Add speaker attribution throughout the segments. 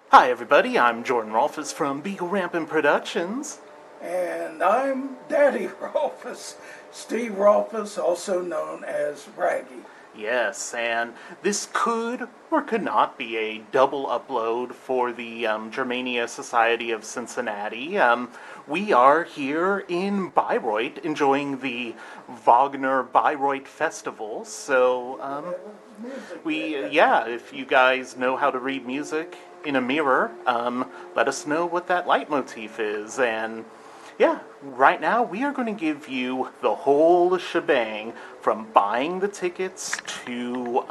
Speaker 1: Hi everybody, I'm Jordan Rolfus from Beagle Rampant Productions.
Speaker 2: And I'm Daddy Rolfus, Steve Rolfus, also known as Raggy.
Speaker 1: Yes, and this could or could not be a double upload for the Germania Society of Cincinnati. We are here in Bayreuth enjoying the Wagner Bayreuth Festival. So, if you guys know how to read music in a mirror, let us know what that leitmotif is. And yeah, right now we are going to give you the whole shebang from buying the tickets to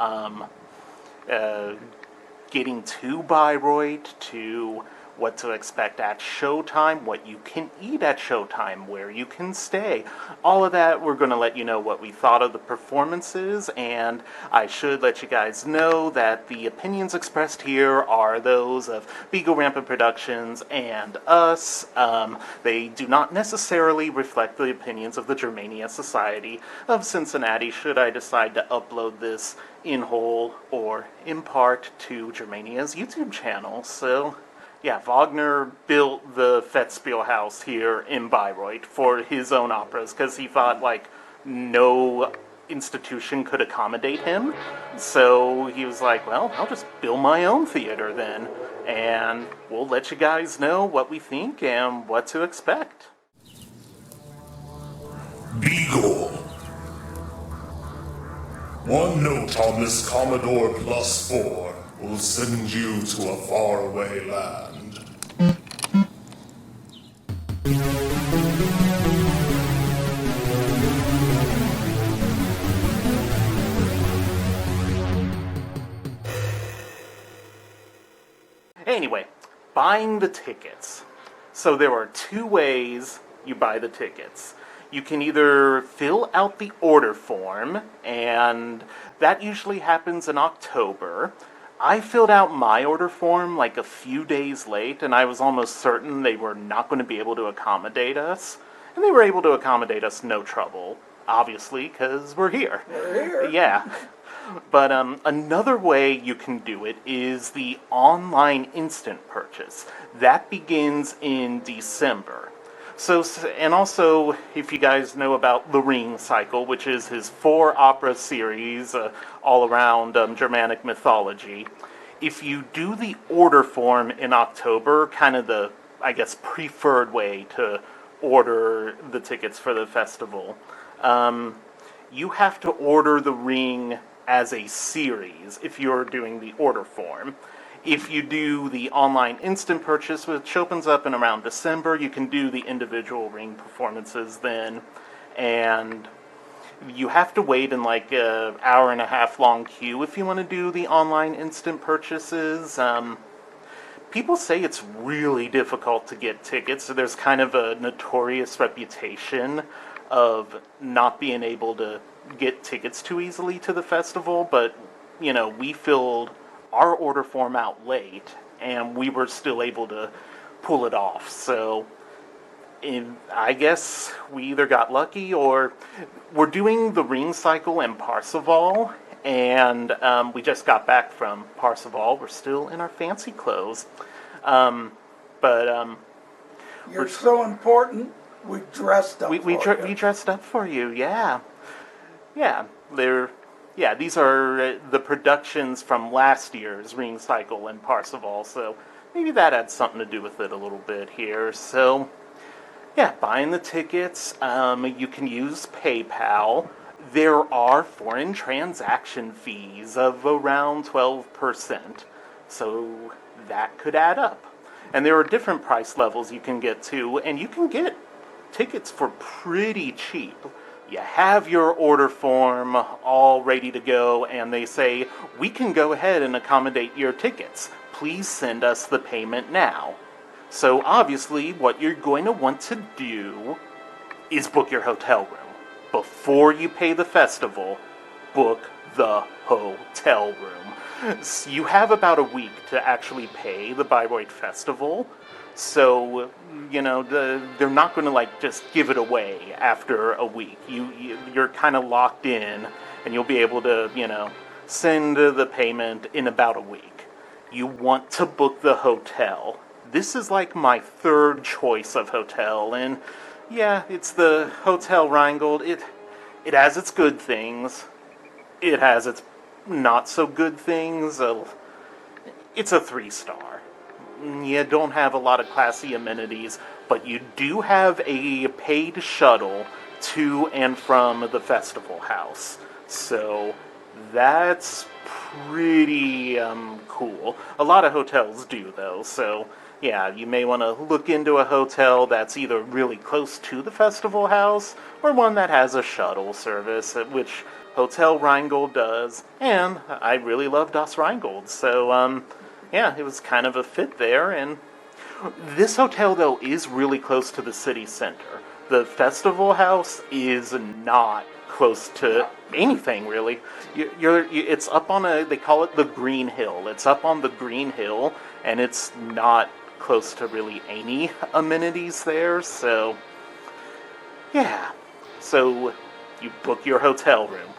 Speaker 1: getting to Bayreuth, to what to expect at showtime, what you can eat at showtime, where you can stay. All of that, we're going to let you know what we thought of the performances, and I should let you guys know that the opinions expressed here are those of Beagle Rampant Productions and us. They do not necessarily reflect the opinions of the Germania Society of Cincinnati, should I decide to upload this in whole or in part to Germania's YouTube channel. So yeah, Wagner built the Festspiel house here in Bayreuth for his own operas because he thought, no institution could accommodate him. So he was like, well, I'll just build my own theater then. And we'll let you guys know what we think and what to expect.
Speaker 3: Beagle. One note on this Commodore Plus 4 will send you to a faraway land.
Speaker 1: Anyway, buying the tickets. So there are two ways you buy the tickets. You can either fill out the order form, and that usually happens in October. I filled out my order form a few days late, and I was almost certain they were not going to be able to accommodate us. And they were able to accommodate us no trouble, obviously, because we're here.
Speaker 2: We're here.
Speaker 1: Yeah. But another way you can do it is the online instant purchase. That begins in December. So, and also, if you guys know about the Ring Cycle, which is his 4 opera series all around Germanic mythology, if you do the order form in October, kind of the, preferred way to order the tickets for the festival, you have to order the Ring as a series if you're doing the order form. If you do the online instant purchase, which opens up in around December, you can do the individual Ring performances then. And you have to wait in an hour and a half long queue if you want to do the online instant purchases. People say it's really difficult to get tickets, so there's kind of a notorious reputation of not being able to get tickets too easily to the festival, but we filled our order form out late and we were still able to pull it off. So I guess we either got lucky or we're doing the Ring Cycle in Parseval, and we just got back from Parseval. We're still in our fancy clothes, but
Speaker 2: You're so important, we dressed up
Speaker 1: we dressed up for you. Yeah. These are the productions from last year's Ring Cycle in Parseval, so maybe that had something to do with it a little bit here. So, yeah, buying the tickets, you can use PayPal. There are foreign transaction fees of around 12%, so that could add up. And there are different price levels you can get to, and you can get tickets for pretty cheap. You have your order form all ready to go, and they say, we can go ahead and accommodate your tickets. Please send us the payment now. So obviously, what you're going to want to do is book your hotel room. Before you pay the festival, book the hotel room. So you have about a week to actually pay the Bayreuth Festival. So, they're not going to just give it away after a week. You're kind of locked in, and you'll be able to, send the payment in about a week. you want to book the hotel. This is like my third choice of hotel, and yeah, it's the Hotel Rheingold. It has its good things. It has its not so good things. It's a 3-star. You don't have a lot of classy amenities, but you do have a paid shuttle to and from the festival house. So that's pretty cool. A lot of hotels do, though, so yeah, you may want to look into a hotel that's either really close to the festival house or one that has a shuttle service, which Hotel Rheingold does. And I really love Das Rheingold, so yeah, it was kind of a fit there. And this hotel, though, is really close to the city center. The festival house is not close to anything, really. It's up on they call it the Green Hill. It's up on the Green Hill, and it's not close to really any amenities there, so yeah. So you book your hotel room.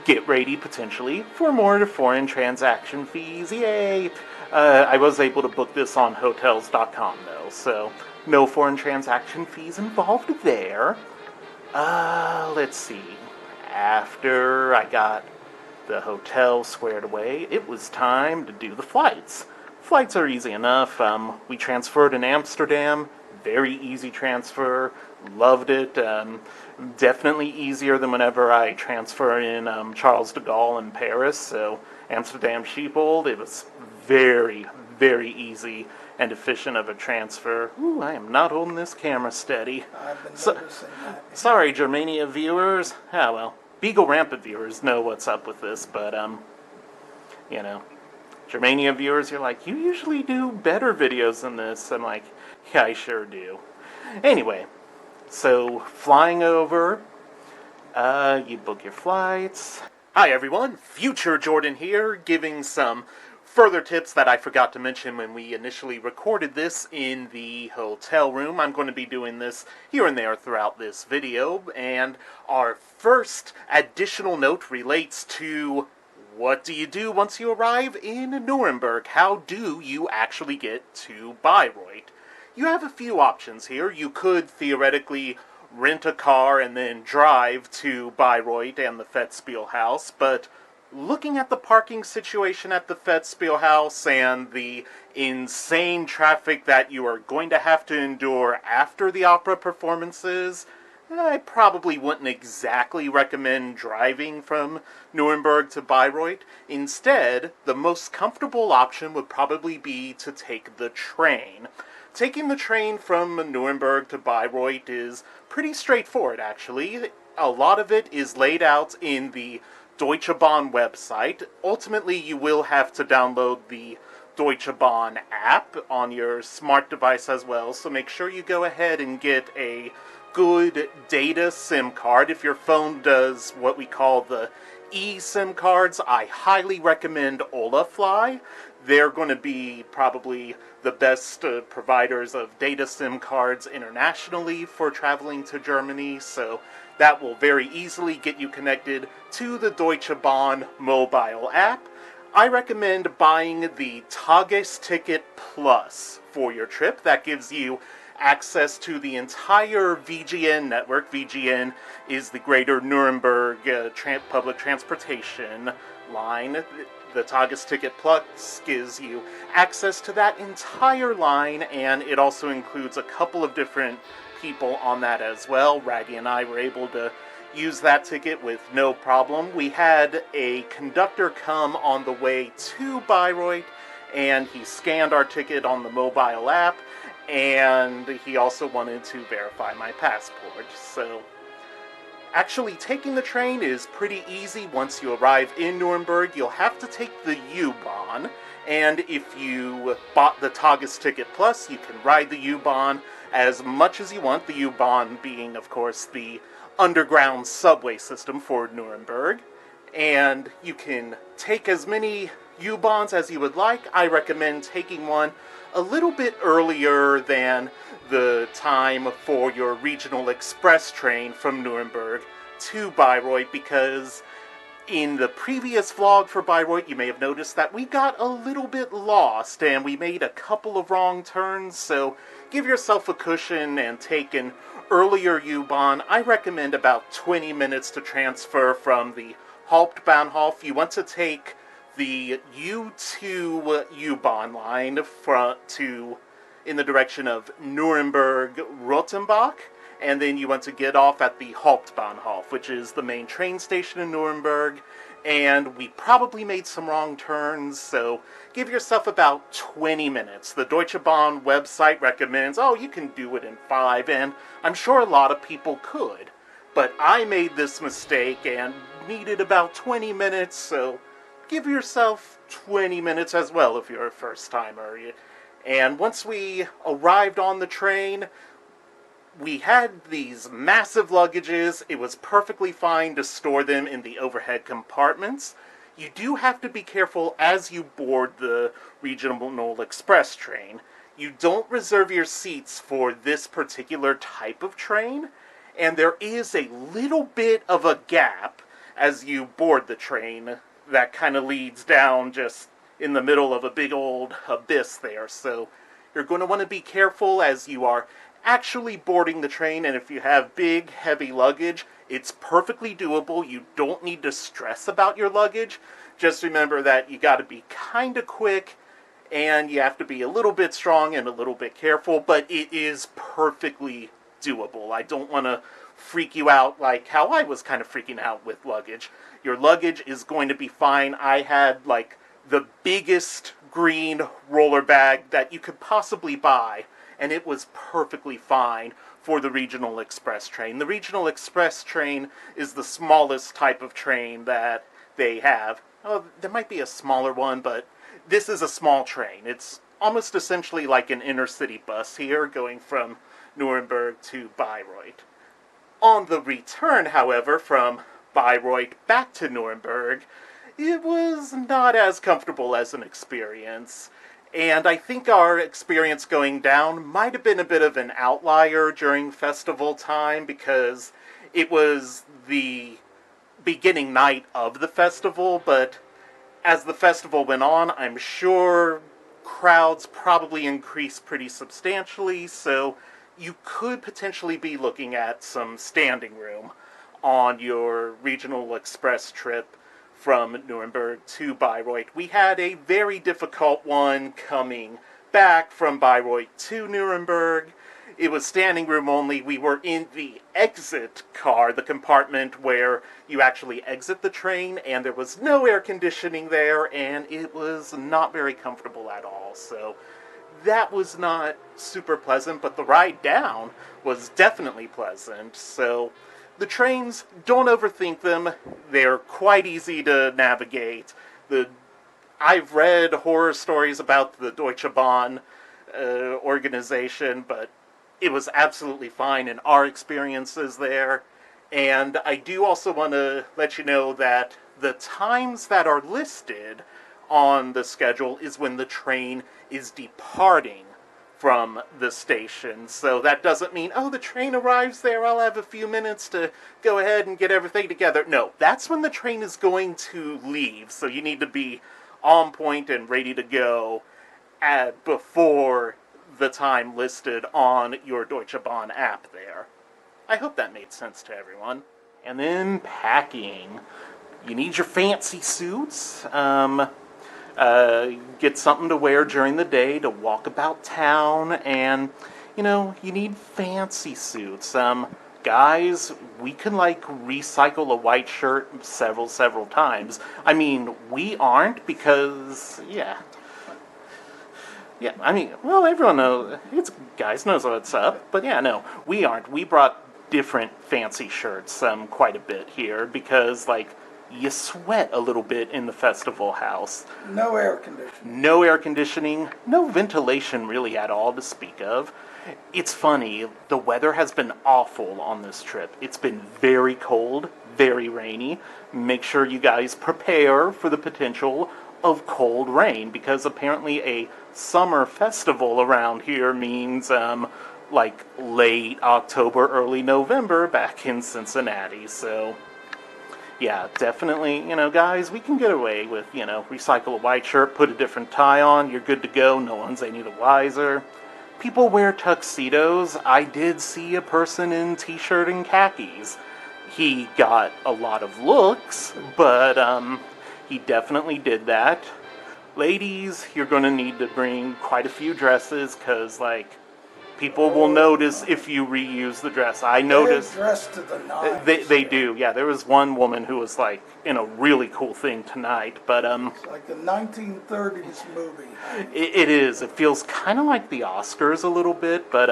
Speaker 1: Get ready, potentially, for more foreign transaction fees. Yay! I was able to book this on Hotels.com, though, so no foreign transaction fees involved there. Let's see. After I got the hotel squared away, it was time to do the flights. Flights are easy enough. We transferred in Amsterdam. Very easy transfer. Loved it. Definitely easier than whenever I transfer in Charles de Gaulle in Paris. So Amsterdam Schiphol, it was very, very easy and efficient of a transfer. Ooh, I am not holding this camera steady.
Speaker 2: I've been noticing that.
Speaker 1: Sorry, Germania viewers. Ah, well, Beagle Rampant viewers know what's up with this, but, you know, Germania viewers, you're like, you usually do better videos than this. I'm like, yeah, I sure do. Anyway, so flying over, you book your flights. Hi, everyone. Future Jordan here, giving some further tips that I forgot to mention when we initially recorded this in the hotel room. I'm going to be doing this here and there throughout this video, and our first additional note relates to what do you do once you arrive in Nuremberg? How do you actually get to Bayreuth? You have a few options here. You could theoretically rent a car and then drive to Bayreuth and the Festspielhaus, but looking at the parking situation at the Festspielhaus and the insane traffic that you are going to have to endure after the opera performances, I probably wouldn't exactly recommend driving from Nuremberg to Bayreuth. Instead, the most comfortable option would probably be to take the train. Taking the train from Nuremberg to Bayreuth is pretty straightforward, actually. A lot of it is laid out in the Deutsche Bahn website. Ultimately, you will have to download the Deutsche Bahn app on your smart device as well, so make sure you go ahead and get a good data SIM card. If your phone does what we call the eSIM cards, I highly recommend Olafly. They're going to be probably the best providers of data SIM cards internationally for traveling to Germany, so that will very easily get you connected to the Deutsche Bahn mobile app. I recommend buying the Tagesticket Plus for your trip. That gives you access to the entire VGN network. VGN is the Greater Nuremberg Public Transportation line. The Tagesticket Plus gives you access to that entire line, and it also includes a couple of different people on that as well. Raggy and I were able to use that ticket with no problem. We had a conductor come on the way to Bayreuth, and he scanned our ticket on the mobile app, and he also wanted to verify my passport. So actually taking the train is pretty easy. Once you arrive in Nuremberg, you'll have to take the U-Bahn, and if you bought the Tagesticket Plus, you can ride the U-Bahn as much as you want, the U-Bahn being, of course, the underground subway system for Nuremberg, and you can take as many U-Bahns as you would like. I recommend taking one a little bit earlier than the time for your regional express train from Nuremberg to Bayreuth, because In the previous vlog for Bayreuth, you may have noticed that we got a little bit lost and we made a couple of wrong turns, so give yourself a cushion and take an earlier U-Bahn. I recommend about 20 minutes to transfer from the Hauptbahnhof. You want to take the U2 U-Bahn line in the direction of Nuremberg-Rothenbach, and then you want to get off at the Hauptbahnhof, which is the main train station in Nuremberg, and we probably made some wrong turns, so give yourself about 20 minutes. The Deutsche Bahn website recommends, you can do it in 5, and I'm sure a lot of people could, but I made this mistake and needed about 20 minutes, so give yourself 20 minutes as well if you're a first-timer. And once we arrived on the train, we had these massive luggages. It was perfectly fine to store them in the overhead compartments. You do have to be careful as you board the regional express train. You don't reserve your seats for this particular type of train, and there is a little bit of a gap as you board the train that kind of leads down just in the middle of a big old abyss there. So you're going to want to be careful as you are actually boarding the train, and if you have big, heavy luggage, it's perfectly doable. You don't need to stress about your luggage. Just remember that you got to be kind of quick, and you have to be a little bit strong and a little bit careful, but it is perfectly doable. I don't want to freak you out like how I was kind of freaking out with luggage. Your luggage is going to be fine. I had, like, the biggest green roller bag that you could possibly buy, and it was perfectly fine for the regional express train. The regional express train is the smallest type of train that they have. Oh, there might be a smaller one, but this is a small train. It's almost essentially like an inner-city bus here, going from Nuremberg to Bayreuth. On the return, however, from Bayreuth back to Nuremberg, it was not as comfortable as an experience. And I think our experience going down might have been a bit of an outlier during festival time, because it was the beginning night of the festival, but as the festival went on, I'm sure crowds probably increased pretty substantially, so you could potentially be looking at some standing room on your regional express trip from Nuremberg to Bayreuth. We had a very difficult one coming back from Bayreuth to Nuremberg. It was standing room only. We were in the exit car, the compartment where you actually exit the train, and there was no air conditioning there, and it was not very comfortable at all. So that was not super pleasant, but the ride down was definitely pleasant. So the trains, don't overthink them. They're quite easy to navigate. I've read horror stories about the Deutsche Bahn organization, but it was absolutely fine in our experiences there. And I do also want to let you know that the times that are listed on the schedule is when the train is departing from the station. So that doesn't mean, the train arrives there, I'll have a few minutes to go ahead and get everything together. No, that's when the train is going to leave, so you need to be on point and ready to go before the time listed on your Deutsche Bahn app there. I hope that made sense to everyone. And then packing. You need your fancy suits. Get something to wear during the day to walk about town, and, you need fancy suits. Guys, we can, recycle a white shirt several times. I mean, we aren't, because, everyone knows, guys knows what's up, but no, we aren't. We brought different fancy shirts, quite a bit here, because, you sweat a little bit in the festival house.
Speaker 2: No air conditioning.
Speaker 1: No air conditioning, no ventilation really at all to speak of. It's funny, the weather has been awful on this trip. It's been very cold, very rainy. Make sure you guys prepare for the potential of cold rain, because apparently a summer festival around here means late October, early November back in Cincinnati. So Yeah, definitely. Guys, we can get away with, recycle a white shirt, put a different tie on, you're good to go, no one's any the wiser. People wear tuxedos. I did see a person in t-shirt and khakis. He got a lot of looks, but he definitely did that. Ladies, you're going to need to bring quite a few dresses, because, people will notice if you reuse the dress. I noticed.
Speaker 2: They're dressed to the nines.
Speaker 1: They do, yeah. There was one woman who was, in a really cool thing tonight, but,
Speaker 2: It's like a 1930s movie.
Speaker 1: it is. It feels kind of like the Oscars a little bit, but,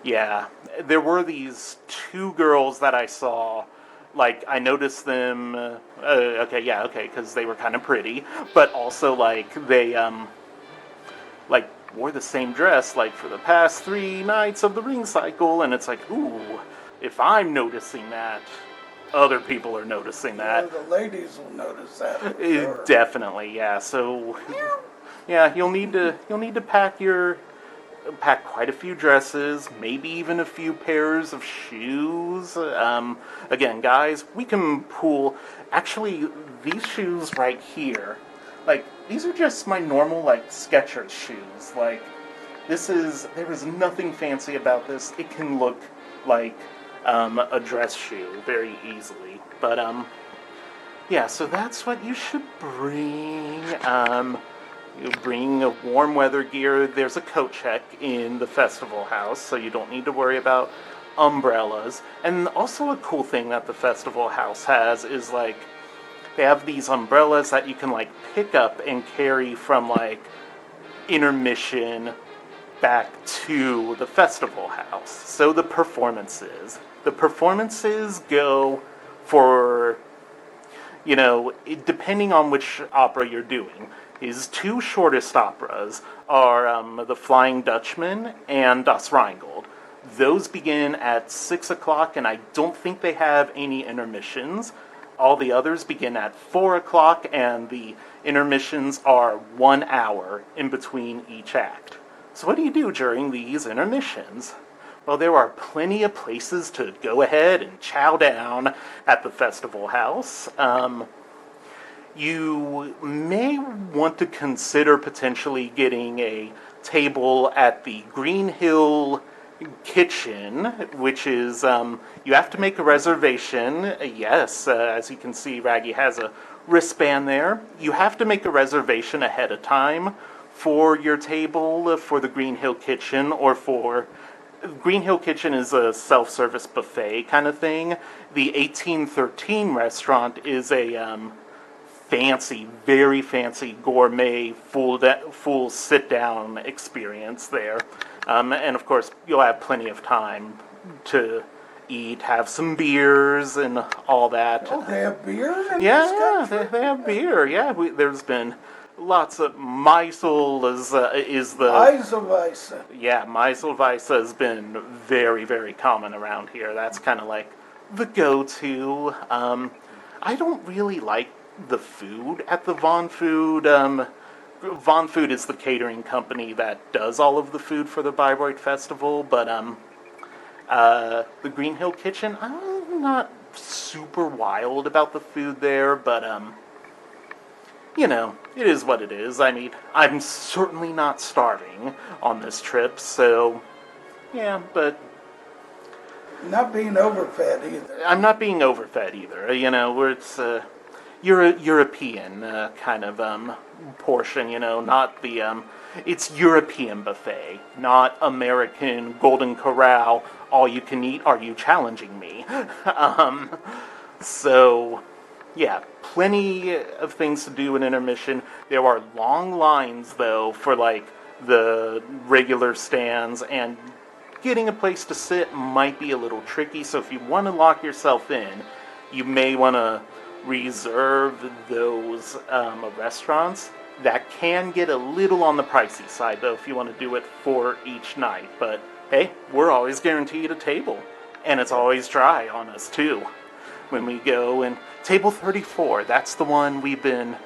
Speaker 1: yeah. There were these two girls that I saw. I noticed them, because they were kind of pretty, but also, they, wore the same dress, for the past 3 nights of the ring cycle, and it's ooh, if I'm noticing that, other people are noticing that.
Speaker 2: The ladies will notice that. For sure.
Speaker 1: Definitely, yeah. So, yeah, you'll need to pack quite a few dresses, maybe even a few pairs of shoes. Again, guys, we can pool. Actually, these shoes right here, these are just my normal, Skechers shoes. There is nothing fancy about this. It can look like a dress shoe very easily. But, yeah, so that's what you should bring. You bring a warm weather gear. There's a coat check in the festival house, so you don't need to worry about umbrellas. And also a cool thing that the festival house has is, they have these umbrellas that you can, pick up and carry from, intermission back to the festival house. So the performances go for, depending on which opera you're doing. His 2 shortest operas are The Flying Dutchman and Das Rheingold. Those begin at 6 o'clock, and I don't think they have any intermissions. All the others begin at 4 o'clock, and the intermissions are 1 hour in between each act. So what do you do during these intermissions? Well, there are plenty of places to go ahead and chow down at the festival house. You may want to consider potentially getting a table at the Green Hill Kitchen, which is, you have to make a reservation. Yes, as you can see, Raggy has a wristband there. You have to make a reservation ahead of time for your table for the Green Hill Kitchen, or for... Green Hill Kitchen is a self-service buffet kind of thing. The 1813 restaurant is a fancy, very fancy gourmet full sit-down experience there. And of course, you'll have plenty of time to eat, have some beers and all that.
Speaker 2: Oh, they have beer?
Speaker 1: Yeah, they have beer. Yeah, there's been lots of... Meisel is the...
Speaker 2: Eiselweisse.
Speaker 1: Yeah, Meiselweisse has been very, very common around here. That's kind of like the go-to. I don't really like the food at the Von Food. Von Food is the catering company that does all of the food for the Bayreuth Festival, but the Green Hill Kitchen, I'm not super wild about the food there, but it is what it is. I mean, I'm certainly not starving on this trip, so yeah, but
Speaker 2: Not being overfed either.
Speaker 1: I'm not being overfed either. Where it's European kind of portion. Not the it's European buffet, not American Golden Corral. All you can eat. Are you challenging me? So, yeah, plenty of things to do in intermission. There are long lines though for the regular stands, and getting a place to sit might be a little tricky. So if you want to lock yourself in, you may want to reserve those restaurants. That can get a little on the pricey side, though, if you want to do it for each night. But, hey, we're always guaranteed a table. And it's always dry on us, too, when we go. And table 34, that's the one we've been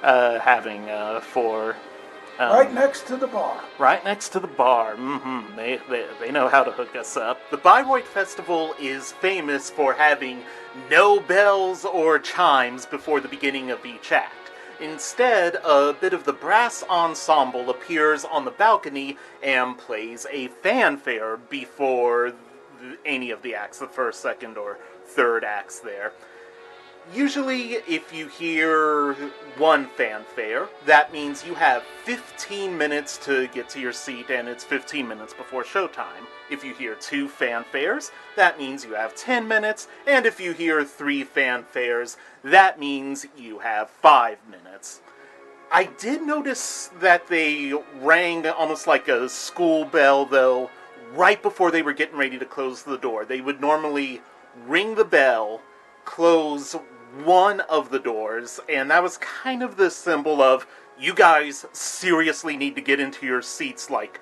Speaker 1: having for
Speaker 2: Right next to the bar.
Speaker 1: Right next to the bar. They know how to hook us up. The Bayreuth Festival is famous for having no bells or chimes before the beginning of each act. Instead, a bit of the brass ensemble appears on the balcony and plays a fanfare before any of the acts, the first, second, or third acts there. Usually, if you hear one fanfare, that means you have 15 minutes to get to your seat, and it's 15 minutes before showtime. If you hear two fanfares, that means you have 10 minutes, and if you hear three fanfares, that means you have 5 minutes. I did notice that they rang almost like a school bell, though, right before they were getting ready to close the door. They would normally ring the bell, close one of the doors, and that was kind of the symbol of, you guys seriously need to get into your seats, like,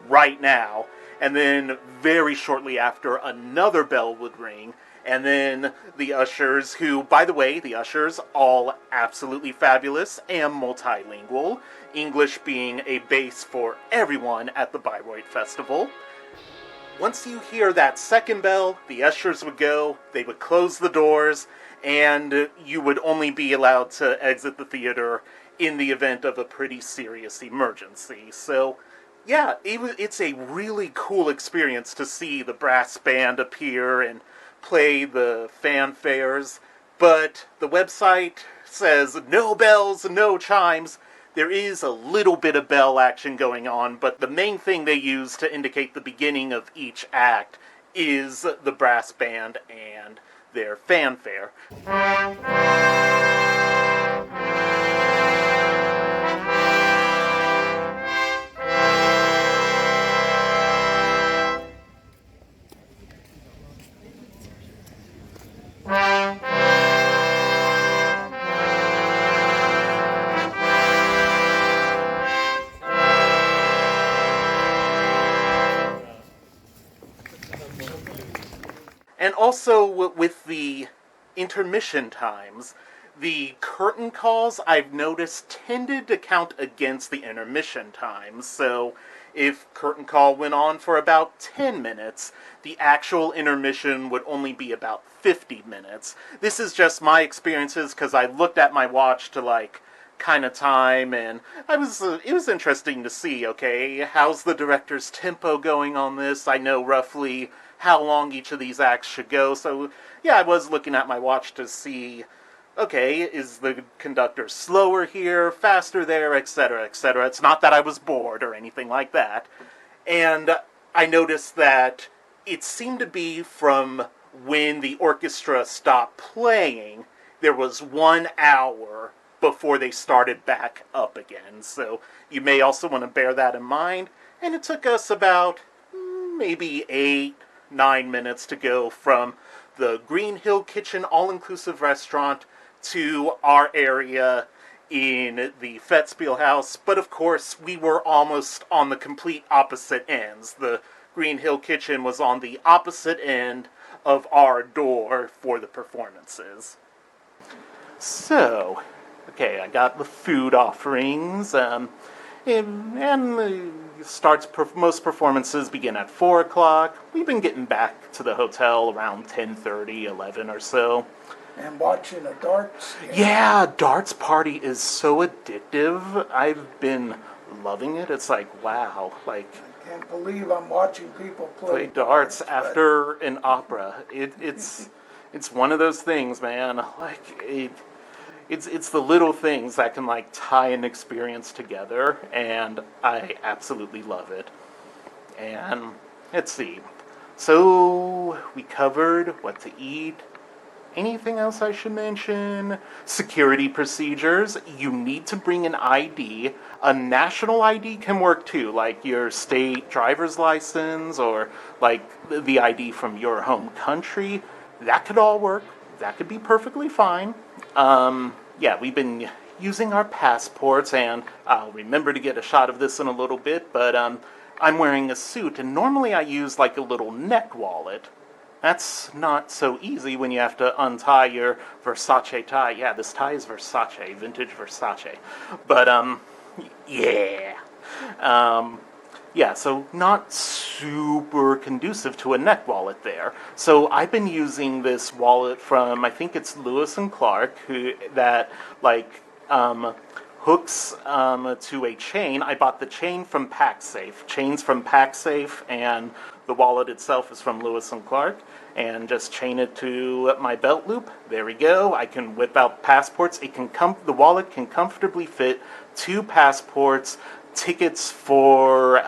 Speaker 1: right now. And then very shortly after, another bell would ring, and then the ushers, who, by the way, the ushers, all absolutely fabulous and multilingual, English being a base for everyone at the Bayreuth Festival. Once you hear that second bell, the ushers would go, they would close the doors, and you would only be allowed to exit the theater in the event of a pretty serious emergency. So, yeah, it's a really cool experience to see the brass band appear and play the fanfares, but the website says no bells, no chimes. There is a little bit of bell action going on, but the main thing they use to indicate the beginning of each act is the brass band and their fanfare. And also with the intermission times, the curtain calls, I've noticed, tended to count against the intermission times. So if curtain call went on for about 10 minutes, the actual intermission would only be about 50 minutes. This is just my experiences because I looked at my watch to kind of time, and it was interesting to see, okay, how's the director's tempo going on this? I know roughly how long each of these acts should go, so yeah, I was looking at my watch to see, okay, is the conductor slower here, faster there, etc., etc. It's not that I was bored or anything like that. And I noticed that it seemed to be from when the orchestra stopped playing, there was 1 hour before they started back up again. So you may also want to bear that in mind. And it took us about maybe 8-9 minutes to go from the Green Hill Kitchen all-inclusive restaurant to our area in the Fettspiel House. But of course, we were almost on the complete opposite ends. The Green Hill Kitchen was on the opposite end of our door for the performances. So, okay, I got the food offerings, and most performances begin at 4 o'clock. We've been getting back to the hotel around 10:30, 11 or so.
Speaker 2: And watching a darts game.
Speaker 1: Yeah, darts party is so addictive. I've been loving it. It's like, wow,
Speaker 2: I can't believe I'm watching people play
Speaker 1: darts after an opera. It's one of those things, man. It's the little things that can tie an experience together, and I absolutely love it. And let's see. So we covered what to eat. Anything else I should mention? Security procedures. You need to bring an ID. A national ID can work too, like your state driver's license or the ID from your home country. That could all work. That could be perfectly fine. Yeah, we've been using our passports, and I'll remember to get a shot of this in a little bit, but I'm wearing a suit, and normally I use a little neck wallet. That's not so easy when you have to untie your Versace tie. Yeah, this tie is Versace, vintage Versace. But, Yeah. Yeah, so not super conducive to a neck wallet there. So I've been using this wallet from, I think it's Lewis and Clark, that like hooks to a chain. I bought the chain from PackSafe. Chains from PackSafe, and the wallet itself is from Lewis and Clark. And just chain it to my belt loop. There we go. I can whip out passports. The wallet can comfortably fit 2 passports, tickets for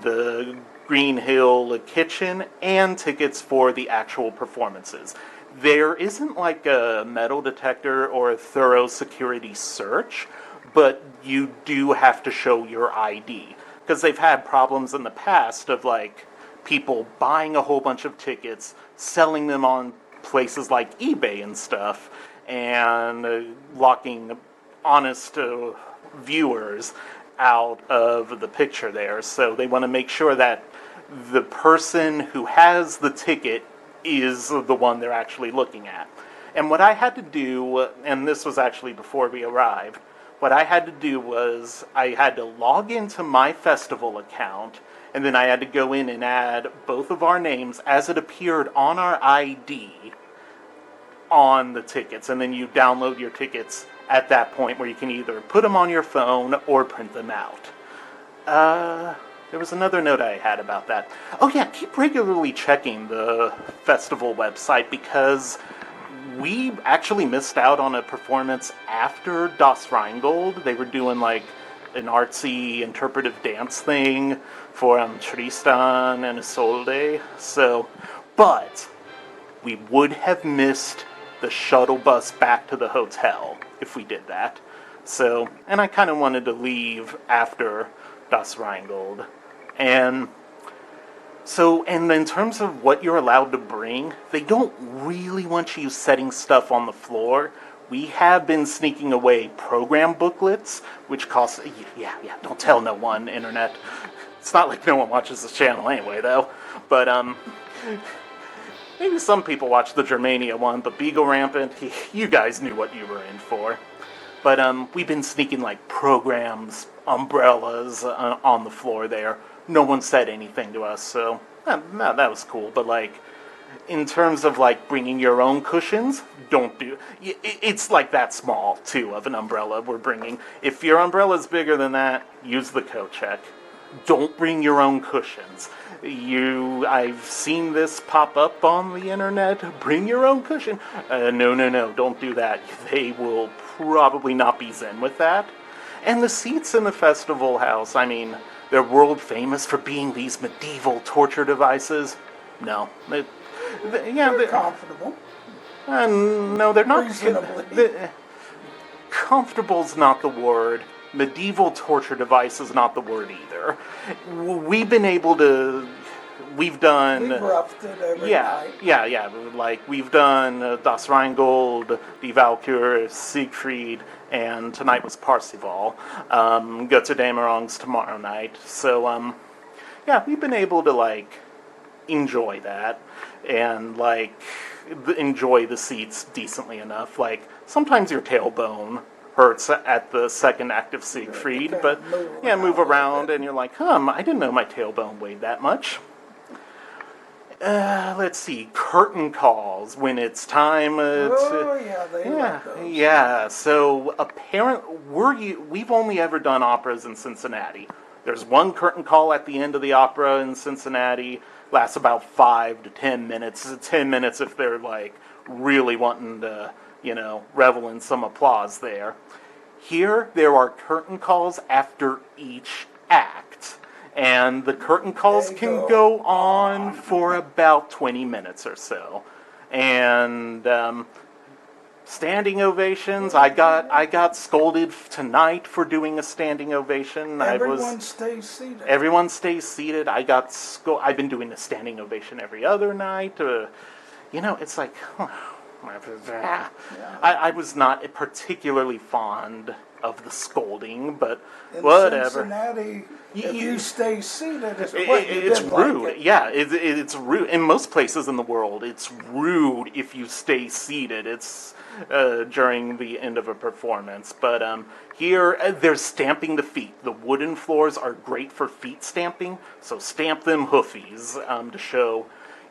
Speaker 1: the Green Hill Kitchen, and tickets for the actual performances. There isn't like a metal detector or a thorough security search, but you do have to show your ID. Because they've had problems in the past of like people buying a whole bunch of tickets, selling them on places like eBay and stuff, and locking honest viewers out of the picture there. So they want to make sure that the person who has the ticket is the one they're actually looking at. And what I had to do, and this was actually before we arrived, what I had to do was I had to log into my festival account, and then I had to go in and add both of our names as it appeared on our ID on the tickets. And then you download your tickets at that point, where you can either put them on your phone or print them out. There was another note I had about that. Oh yeah, keep regularly checking the festival website, because we actually missed out on a performance after Das Rheingold. They were doing like an artsy interpretive dance thing for Tristan and Isolde. So, but we would have missed the shuttle bus back to the hotel if we did that. So, and I kind of wanted to leave after Das Rheingold. And so, and in terms of what you're allowed to bring, they don't really want you setting stuff on the floor. We have been sneaking away program booklets, which cost, yeah, don't tell no one, internet. It's not like no one watches this channel anyway, though. But, maybe some people watch the Germania one, but Beagle Rampant, you guys knew what you were in for. But we've been sneaking like programs, umbrellas on the floor there. No one said anything to us, so that was cool. But like, in terms of like bringing your own cushions, don't do. It's like that small too of an umbrella we're bringing. If your umbrella's bigger than that, use the coat check. Don't bring your own cushions. I've seen this pop up on the internet. Bring your own cushion. No, don't do that. They will probably not be zen with that. And the seats in the festival house, I mean, they're world famous for being these medieval torture devices. No.
Speaker 2: They're comfortable.
Speaker 1: No, they're not.
Speaker 2: Reasonably.
Speaker 1: Comfortable's not the word. Medieval torture device is not the word either. We've been able to. We've done.
Speaker 2: We've roughed it every night.
Speaker 1: Yeah. Like, we've done Das Rheingold, Die Walküre, Siegfried, and tonight was Parsifal. Go to Dämmerungs tomorrow night. So, yeah, we've been able to, like, enjoy that. And, like, enjoy the seats decently enough. Like, sometimes your tailbone hurts at the second act of Siegfried, but yeah, move around and you're like, I didn't know my tailbone weighed that much. Let's see, curtain calls when it's time yeah, so we've only ever done operas in Cincinnati. There's one curtain call at the end of the opera in Cincinnati, lasts about 5 to 10 minutes. 10 minutes if they're like really wanting to, revel in some applause there. Here, there are curtain calls after each act, and the curtain calls can go on for about 20 minutes or so. And standing ovations, I got scolded tonight for doing a standing ovation.
Speaker 2: Everyone stays seated.
Speaker 1: Everyone stays seated. I've been doing a standing ovation every other night. It's like, yeah. I was not particularly fond of the scolding, but
Speaker 2: in
Speaker 1: whatever.
Speaker 2: Cincinnati, if you stay seated,
Speaker 1: it's rude. Like it. Yeah, it's rude. In most places in the world, it's rude if you stay seated. It's during the end of a performance. But here, they're stamping the feet. The wooden floors are great for feet stamping, so stamp them hoofies to show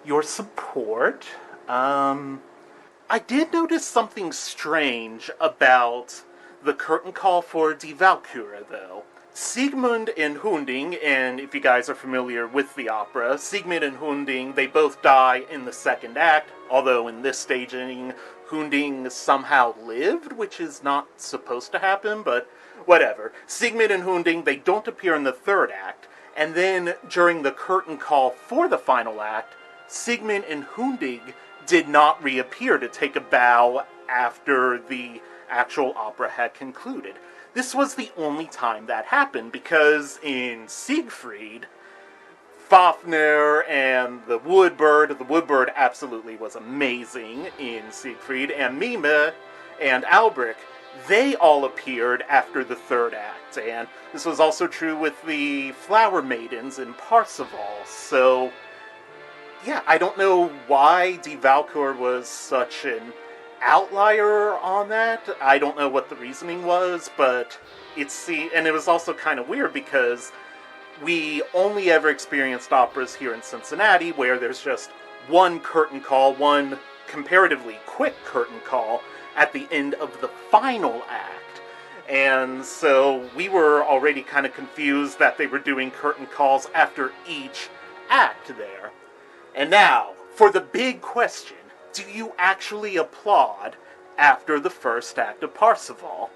Speaker 1: your support. I did notice something strange about the curtain call for Die Walküre, though. Siegmund and Hunding, and if you guys are familiar with the opera, Siegmund and Hunding, they both die in the second act, although in this staging, Hunding somehow lived, which is not supposed to happen, but whatever. Siegmund and Hunding, they don't appear in the third act, and then during the curtain call for the final act, Siegmund and Hunding did not reappear to take a bow after the actual opera had concluded. This was the only time that happened, because in Siegfried, Fafner and the Woodbird absolutely was amazing in Siegfried, and Mime and Albrecht, they all appeared after the third act, and this was also true with the Flower Maidens in Parsifal, so yeah, I don't know why Die Walküre was such an outlier on that. I don't know what the reasoning was, but and it was also kind of weird because we only ever experienced operas here in Cincinnati where there's just one curtain call, one comparatively quick curtain call at the end of the final act. And so we were already kind of confused that they were doing curtain calls after each act there. And now, for the big question, do you actually applaud after the first act of Parsifal?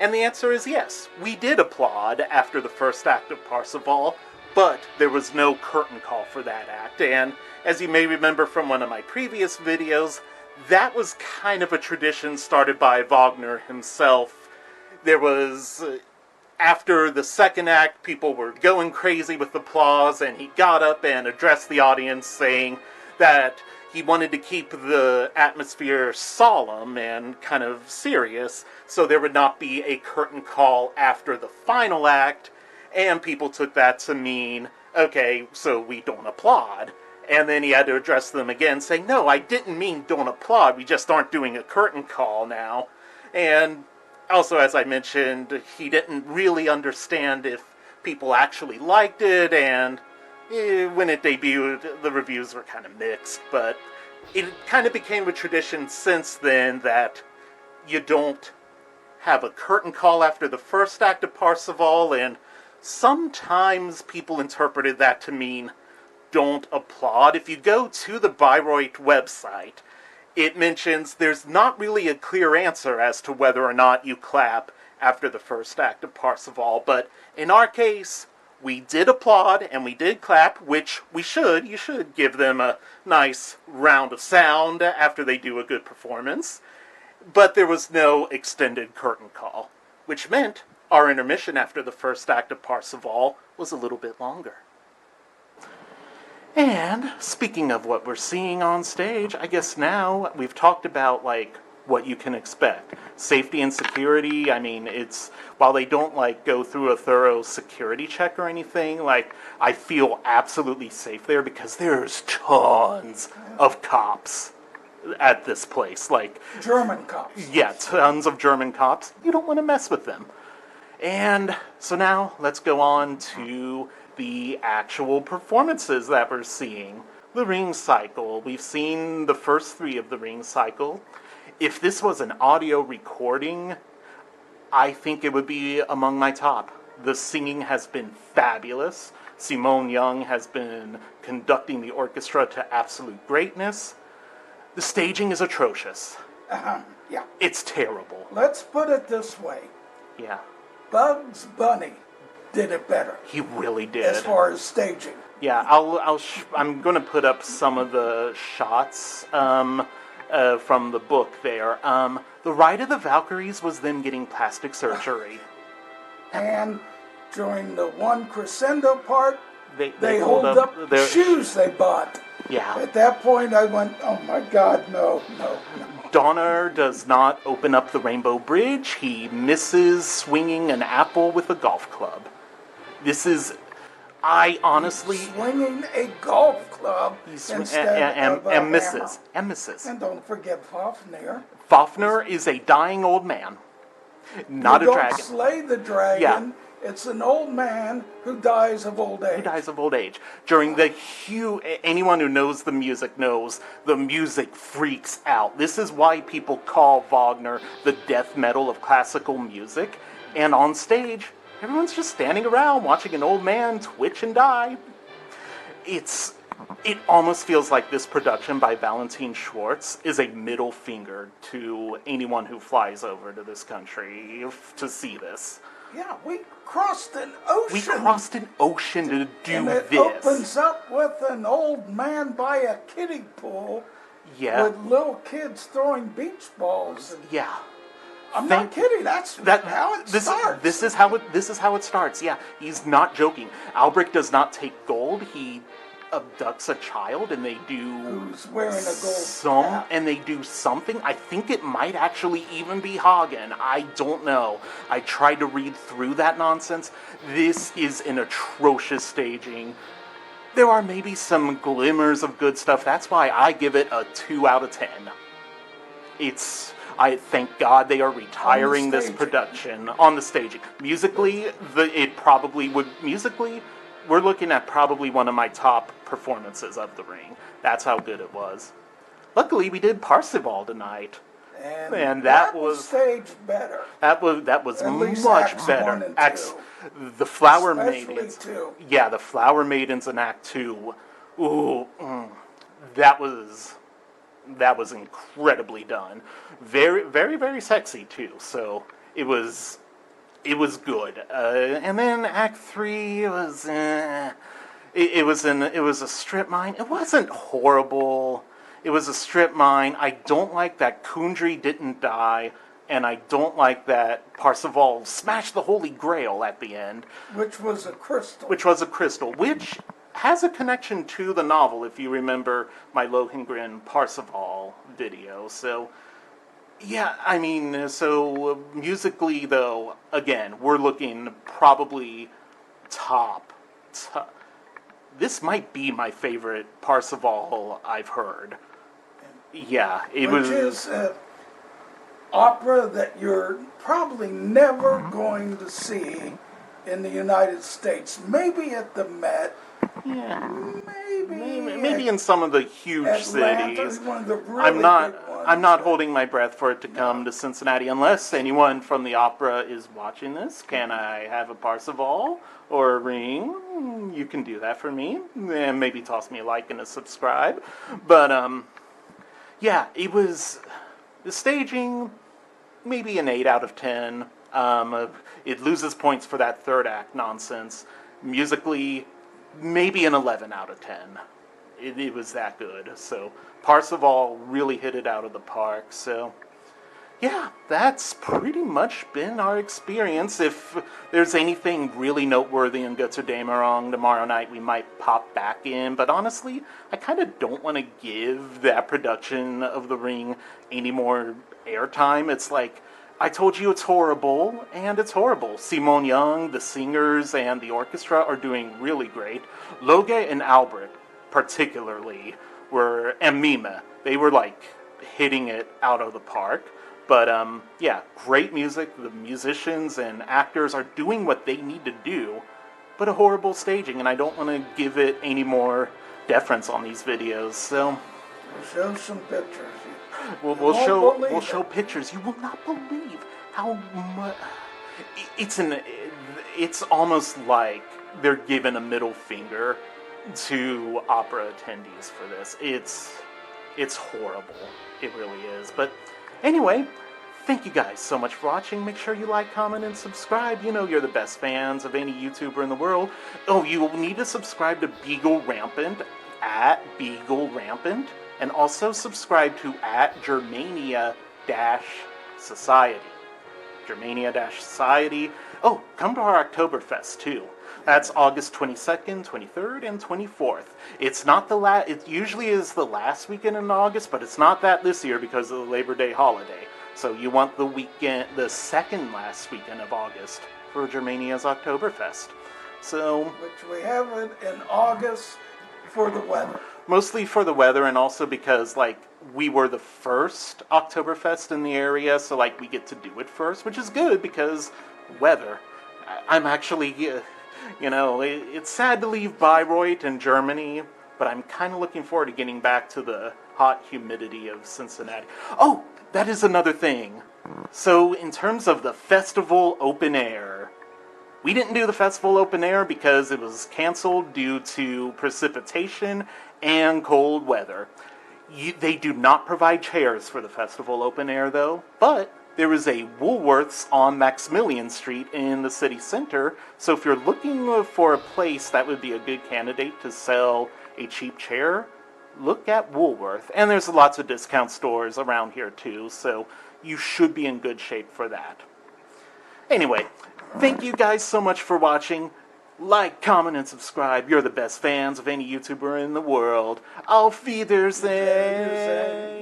Speaker 1: And the answer is yes. We did applaud after the first act of Parsifal, but there was no curtain call for that act. And as you may remember from one of my previous videos, that was kind of a tradition started by Wagner himself. There was, after the second act, people were going crazy with applause, and he got up and addressed the audience saying that he wanted to keep the atmosphere solemn and kind of serious, so there would not be a curtain call after the final act, and people took that to mean, okay, so we don't applaud. And then he had to address them again, saying, no, I didn't mean don't applaud, we just aren't doing a curtain call now. And also, as I mentioned, he didn't really understand if people actually liked it, and when it debuted, the reviews were kind of mixed, but it kind of became a tradition since then that you don't have a curtain call after the first act of Parsifal, and sometimes people interpreted that to mean don't applaud. If you go to the Bayreuth website, it mentions there's not really a clear answer as to whether or not you clap after the first act of Parsifal, but in our case, we did applaud and we did clap, which we should. You should give them a nice round of sound after they do a good performance. But there was no extended curtain call, which meant our intermission after the first act of Parsifal was a little bit longer. And speaking of what we're seeing on stage, I guess now we've talked about what you can expect. Safety and security, I mean, while they don't go through a thorough security check or anything, I feel absolutely safe there because there's tons of cops at this place.
Speaker 2: German cops.
Speaker 1: Yeah, tons of German cops. You don't want to mess with them. And so now let's go on to the actual performances that we're seeing. The Ring Cycle. We've seen the first 3 of the Ring Cycle. If this was an audio recording, I think it would be among my top. The singing has been fabulous. Simone Young has been conducting the orchestra to absolute greatness. The staging is atrocious.
Speaker 2: Yeah.
Speaker 1: It's terrible.
Speaker 2: Let's put it this way.
Speaker 1: Yeah.
Speaker 2: Bugs Bunny did it better.
Speaker 1: He really did.
Speaker 2: As far as staging.
Speaker 1: Yeah, I'm going to put up some of the shots from the book there. The Ride of the Valkyries was them getting plastic surgery.
Speaker 2: And during the one crescendo part,
Speaker 1: they
Speaker 2: hold up
Speaker 1: their
Speaker 2: shoes they bought.
Speaker 1: Yeah.
Speaker 2: At that point, I went, oh my God, no.
Speaker 1: Donner does not open up the Rainbow Bridge. He misses swinging an apple with a golf club. I honestly...
Speaker 2: Swinging a golf club instead of a
Speaker 1: misses.
Speaker 2: hammer.
Speaker 1: And misses.
Speaker 2: And don't forget Fafnir.
Speaker 1: Fafnir is a dying old man, not
Speaker 2: you
Speaker 1: a dragon.
Speaker 2: don't slay the dragon.
Speaker 1: Yeah.
Speaker 2: It's an old man who dies of old age.
Speaker 1: Who dies of old age. During the anyone who knows the music freaks out. This is why people call Wagner the death metal of classical music. And on stage, everyone's just standing around watching an old man twitch and die. It almost feels like this production by Valentin Schwartz is a middle finger to anyone who flies over to this country to see this.
Speaker 2: Yeah, we crossed an ocean.
Speaker 1: We crossed an ocean to do
Speaker 2: and it
Speaker 1: this.
Speaker 2: opens up with an old man by a kiddie pool with little kids throwing beach balls.
Speaker 1: Yeah.
Speaker 2: I'm not kidding. That's how it starts.
Speaker 1: This is how it starts. Yeah, he's not joking. Albrecht does not take gold. He abducts a child, and they do
Speaker 2: who's wearing a gold cap.
Speaker 1: And they do something. I think it might actually even be Hagen. I don't know. I tried to read through that nonsense. This is an atrocious staging. There are maybe some glimmers of good stuff. That's why I give it a 2 out of 10. I thank God they are retiring this production on the staging. Musically, we're looking at probably one of my top performances of the Ring. That's how good it was. Luckily, we did Parsifal tonight, and that was
Speaker 2: staged better.
Speaker 1: That was much better. The Flower Maidens, the Flower Maidens in Act 2. Ooh, that was incredibly done. Very, very, very sexy too. So it was good. And then Act 3 was it was a strip mine. It wasn't horrible. It was a strip mine. I don't like that Kundry didn't die, and I don't like that Parsifal smashed the Holy Grail at the end.
Speaker 2: Which was a crystal.
Speaker 1: Which has a connection to the novel, if you remember my Lohengrin Parsifal video. So, yeah, I mean, so musically, though, again, we're looking probably top. This might be my favorite Parsifal I've heard. Yeah,
Speaker 2: Which is an opera that you're probably never going to see in the United States. Maybe at the Met.
Speaker 1: Yeah, maybe in some of the huge cities.
Speaker 2: One of the really
Speaker 1: I'm not
Speaker 2: big ones.
Speaker 1: I'm not holding my breath for it to come to Cincinnati unless anyone from the opera is watching this. Can I have a Parsifal or a Ring? You can do that for me, and maybe toss me a like and a subscribe. But yeah, it was the staging, maybe an 8 out of 10. It loses points for that third act nonsense. Musically, maybe an 11 out of 10. It was that good. So Parsifal really hit it out of the park. So yeah, that's pretty much been our experience. If there's anything really noteworthy in Götterdämmerung tomorrow night, we might pop back in. But honestly, I kind of don't want to give that production of The Ring any more airtime. It's like, I told you it's horrible, and it's horrible. Simone Young, the singers, and the orchestra are doing really great. Loge and Albrecht, particularly, and Mime, they were like hitting it out of the park. But yeah, great music. The musicians and actors are doing what they need to do, but a horrible staging, and I don't want to give it any more deference on these videos. So
Speaker 2: we'll show some pictures.
Speaker 1: We'll show pictures. You will not believe how much. It's almost like they're giving a middle finger to opera attendees for this. It's horrible. It really is. But anyway, thank you guys so much for watching. Make sure you like, comment, and subscribe. You know you're the best fans of any YouTuber in the world. Oh, you will need to subscribe to Beagle Rampant at Beagle Rampant. And also subscribe to at Germania-Society. Germania-Society. Oh, come to our Oktoberfest too. That's August 22nd, 23rd, and 24th. It's not it usually is the last weekend in August, but it's not that this year because of the Labor Day holiday. So you want the second last weekend of August for Germania's Oktoberfest. So,
Speaker 2: which we have it in August for the weather.
Speaker 1: Mostly for the weather, and also because, like, we were the first Oktoberfest in the area, so, like, we get to do it first, which is good because weather. I'm actually, it's sad to leave Bayreuth in Germany, but I'm kind of looking forward to getting back to the hot humidity of Cincinnati. Oh, that is another thing. So, in terms of the festival open air, we didn't do the festival open air because it was canceled due to precipitation and cold weather. They do not provide chairs for the festival open air, though, but there is a Woolworths on Maximilian Street in the city center, so if you're looking for a place that would be a good candidate to sell a cheap chair, look at Woolworth. And there's lots of discount stores around here, too, so you should be in good shape for that. Anyway, thank you guys so much for watching. Like, comment, and subscribe. You're the best fans of any YouTuber in the world. Auf Wiedersehen!